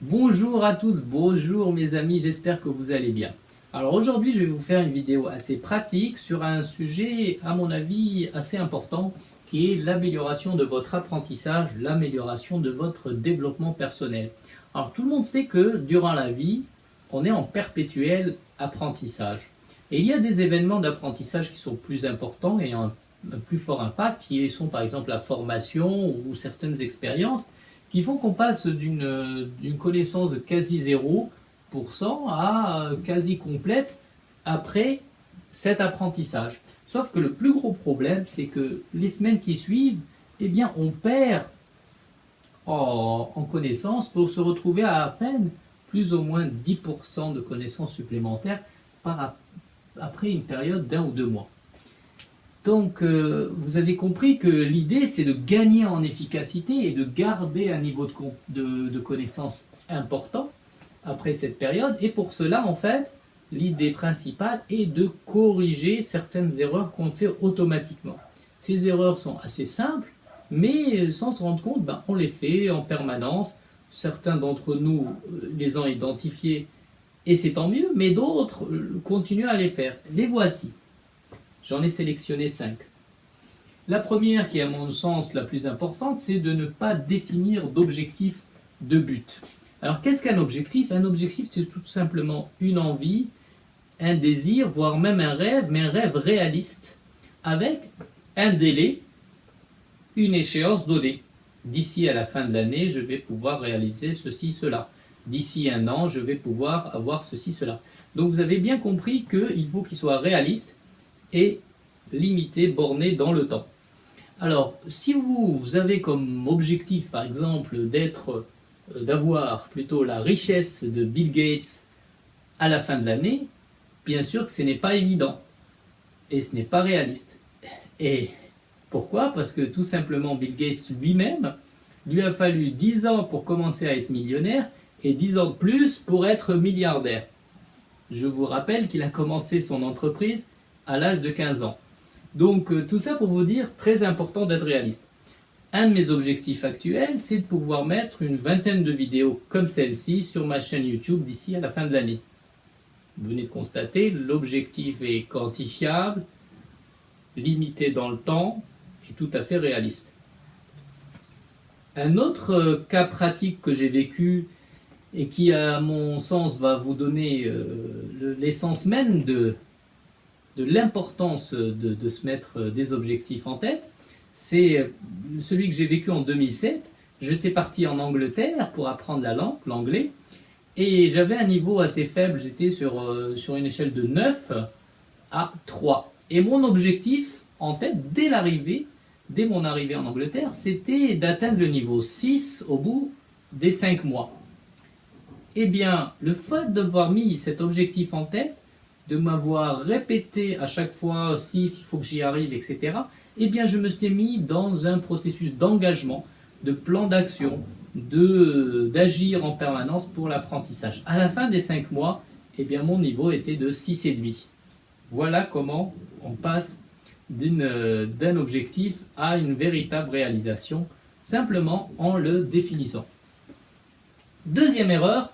Bonjour à tous, bonjour mes amis, j'espère que vous allez bien. Alors aujourd'hui je vais vous faire une vidéo assez pratique sur un sujet à mon avis assez important qui est l'amélioration de votre apprentissage, l'amélioration de votre développement personnel. Alors tout le monde sait que durant la vie, on est en perpétuel apprentissage. Et il y a des événements d'apprentissage qui sont plus importants et ont un plus fort impact, qui sont par exemple la formation ou certaines expériences qui font qu'on passe d'une connaissance de quasi 0% à quasi complète après cet apprentissage. Sauf que le plus gros problème, c'est que les semaines qui suivent, eh bien, on perd en connaissances pour se retrouver à peine plus ou moins 10% de connaissances supplémentaires après une période d'1 ou 2 mois. Donc, vous avez compris que l'idée, c'est de gagner en efficacité et de garder un niveau de connaissance important après cette période. Et pour cela, en fait, l'idée principale est de corriger certaines erreurs qu'on fait automatiquement. Ces erreurs sont assez simples, mais sans se rendre compte, on les fait en permanence. Certains d'entre nous les ont identifiés et c'est tant mieux, mais d'autres continuent à les faire. Les voici. J'en ai sélectionné 5. La première, qui est à mon sens la plus importante, c'est de ne pas définir d'objectif de but. Alors qu'est-ce qu'un objectif? Un objectif, c'est tout simplement une envie, un désir, voire même un rêve, mais un rêve réaliste, avec un délai, une échéance donnée. D'ici à la fin de l'année, je vais pouvoir réaliser ceci, cela. D'ici 1 an, je vais pouvoir avoir ceci, cela. Donc vous avez bien compris qu'il faut qu'il soit réaliste et limité, borné dans le temps. Alors, si vous avez comme objectif, par exemple, d'avoir plutôt la richesse de Bill Gates à la fin de l'année, bien sûr que ce n'est pas évident et ce n'est pas réaliste. Et pourquoi? Parce que tout simplement Bill Gates lui-même, lui a fallu 10 ans pour commencer à être millionnaire et 10 ans de plus pour être milliardaire. Je vous rappelle qu'il a commencé son entreprise à l'âge de 15 ans. Donc tout ça pour vous dire, très important d'être réaliste. Un de mes objectifs actuels, c'est de pouvoir mettre une vingtaine de vidéos comme celle-ci sur ma chaîne YouTube d'ici à la fin de l'année. Vous venez de constater, l'objectif est quantifiable, limité dans le temps et tout à fait réaliste. Un autre cas pratique que j'ai vécu et qui à mon sens va vous donner l'essence même de l'importance de se mettre des objectifs en tête, c'est celui que j'ai vécu en 2007. J'étais parti en Angleterre pour apprendre la langue, l'anglais, et j'avais un niveau assez faible, j'étais sur une échelle de 9 à 3. Et mon objectif en tête, dès mon arrivée en Angleterre, c'était d'atteindre le niveau 6 au bout des 5 mois. Eh bien, le fait d'avoir mis cet objectif en tête, de m'avoir répété à chaque fois si il faut que j'y arrive, etc., eh bien je me suis mis dans un processus d'engagement, de plan d'action, d'agir en permanence pour l'apprentissage. À la fin des 5 mois, eh bien mon niveau était de 6,5. Voilà comment on passe d'un objectif à une véritable réalisation, simplement en le définissant. Deuxième erreur,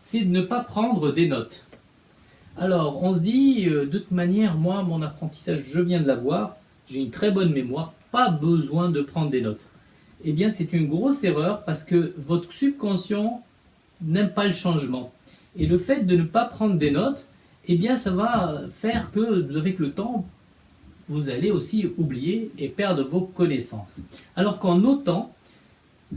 c'est de ne pas prendre des notes. Alors, on se dit, de toute manière, moi, mon apprentissage, je viens de l'avoir, j'ai une très bonne mémoire, pas besoin de prendre des notes. Eh bien, c'est une grosse erreur parce que votre subconscient n'aime pas le changement. Et le fait de ne pas prendre des notes, eh bien, ça va faire que, avec le temps, vous allez aussi oublier et perdre vos connaissances. Alors qu'en notant,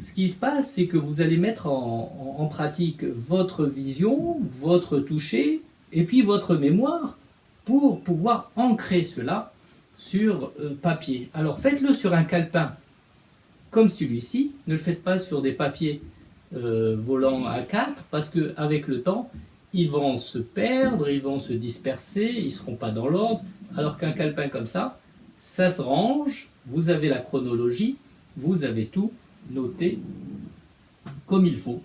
ce qui se passe, c'est que vous allez mettre en pratique votre vision, votre toucher, et puis votre mémoire pour pouvoir ancrer cela sur papier. Alors faites-le sur un calepin comme celui-ci, ne le faites pas sur des papiers volants A4 parce qu'avec le temps, ils vont se perdre, ils vont se disperser, ils ne seront pas dans l'ordre, alors qu'un calepin comme ça se range, vous avez la chronologie, vous avez tout noté comme il faut.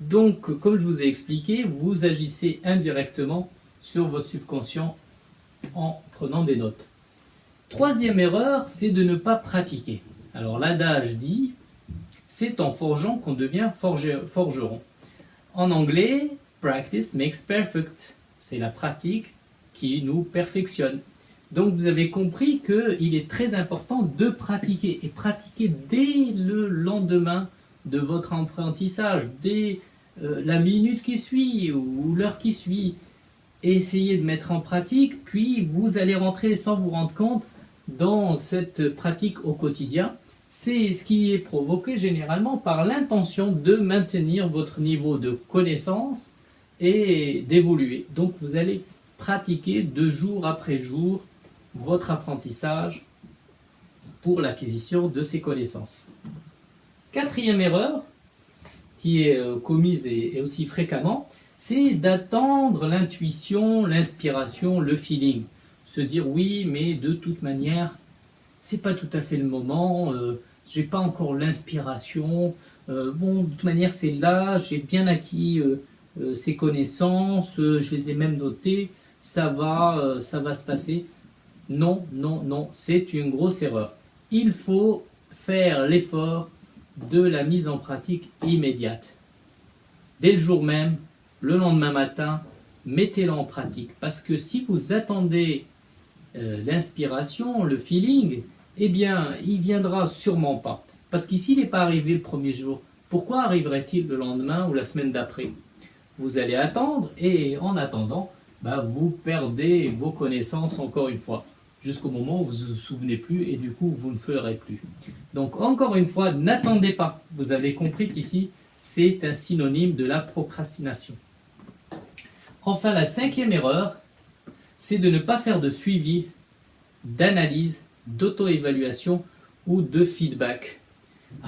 Donc, comme je vous ai expliqué, vous agissez indirectement sur votre subconscient en prenant des notes. Troisième erreur, c'est de ne pas pratiquer. Alors l'adage dit, C'est en forgeant qu'on devient forgeron. En anglais, practice makes perfect. C'est la pratique qui nous perfectionne. Donc vous avez compris qu'il est très important de pratiquer, et pratiquer dès le lendemain de votre apprentissage, dès la minute qui suit ou l'heure qui suit. Essayez de mettre en pratique, puis vous allez rentrer sans vous rendre compte dans cette pratique au quotidien. C'est ce qui est provoqué généralement par l'intention de maintenir votre niveau de connaissance et d'évoluer. Donc vous allez pratiquer de jour après jour votre apprentissage pour l'acquisition de ces connaissances. Quatrième erreur qui est commise et aussi fréquemment, c'est d'attendre l'intuition, l'inspiration, le feeling. Se dire oui, mais de toute manière, c'est pas tout à fait le moment, j'ai pas encore l'inspiration, bon, de toute manière c'est là, j'ai bien acquis ces connaissances, je les ai même notées, ça va se passer. Non, non, non, c'est une grosse erreur. Il faut faire l'effort de la mise en pratique immédiate. Dès le jour même, le lendemain matin, mettez-le en pratique. Parce que si vous attendez l'inspiration, le feeling, eh bien, il viendra sûrement pas. Parce qu'ici, il n'est pas arrivé le premier jour. Pourquoi arriverait-il le lendemain ou la semaine d'après? Vous allez attendre et en attendant, vous perdez vos connaissances encore une fois, jusqu'au moment où vous ne vous souvenez plus et du coup, vous ne ferez plus. Donc, encore une fois, n'attendez pas. Vous avez compris qu'ici, c'est un synonyme de la procrastination. Enfin, la cinquième erreur, c'est de ne pas faire de suivi, d'analyse, d'auto-évaluation ou de feedback.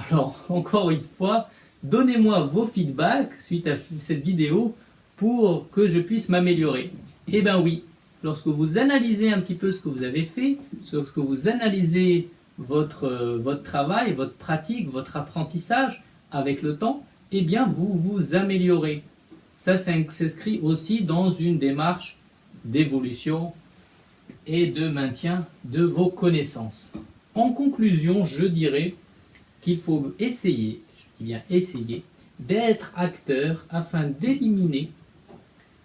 Alors, encore une fois, donnez-moi vos feedbacks suite à cette vidéo pour que je puisse m'améliorer. Eh bien oui, lorsque vous analysez un petit peu ce que vous avez fait, lorsque vous analysez votre travail, votre pratique, votre apprentissage avec le temps, eh bien vous vous améliorez. Ça s'inscrit aussi dans une démarche d'évolution et de maintien de vos connaissances. En conclusion, je dirais qu'il faut essayer, je dis bien essayer, d'être acteur afin d'éliminer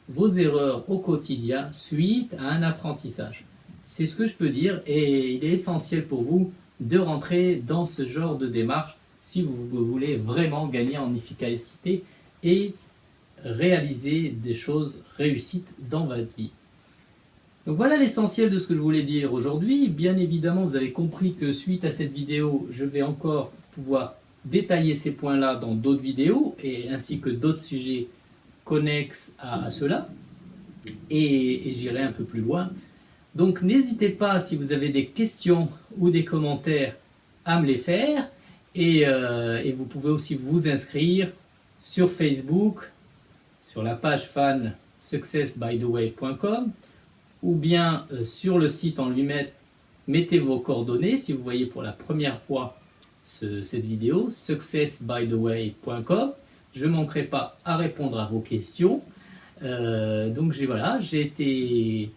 vos erreurs au quotidien suite à un apprentissage. C'est ce que je peux dire et il est essentiel pour vous de rentrer dans ce genre de démarche si vous voulez vraiment gagner en efficacité et réaliser des choses réussites dans votre vie. Donc voilà l'essentiel de ce que je voulais dire aujourd'hui. Bien évidemment, vous avez compris que suite à cette vidéo, je vais encore pouvoir détailler ces points-là dans d'autres vidéos et ainsi que d'autres sujets connexes à cela. Et j'irai un peu plus loin. Donc n'hésitez pas, si vous avez des questions ou des commentaires, à me les faire. Et vous pouvez aussi vous inscrire sur Facebook, sur la page fan successbytheway.com ou bien sur le site en lui-même, mettez vos coordonnées si vous voyez pour la première fois cette vidéo, successbytheway.com. Je ne manquerai pas à répondre à vos questions. Donc j'ai été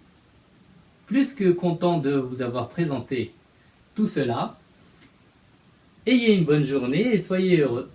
plus que content de vous avoir présenté tout cela. Ayez une bonne journée et soyez heureux.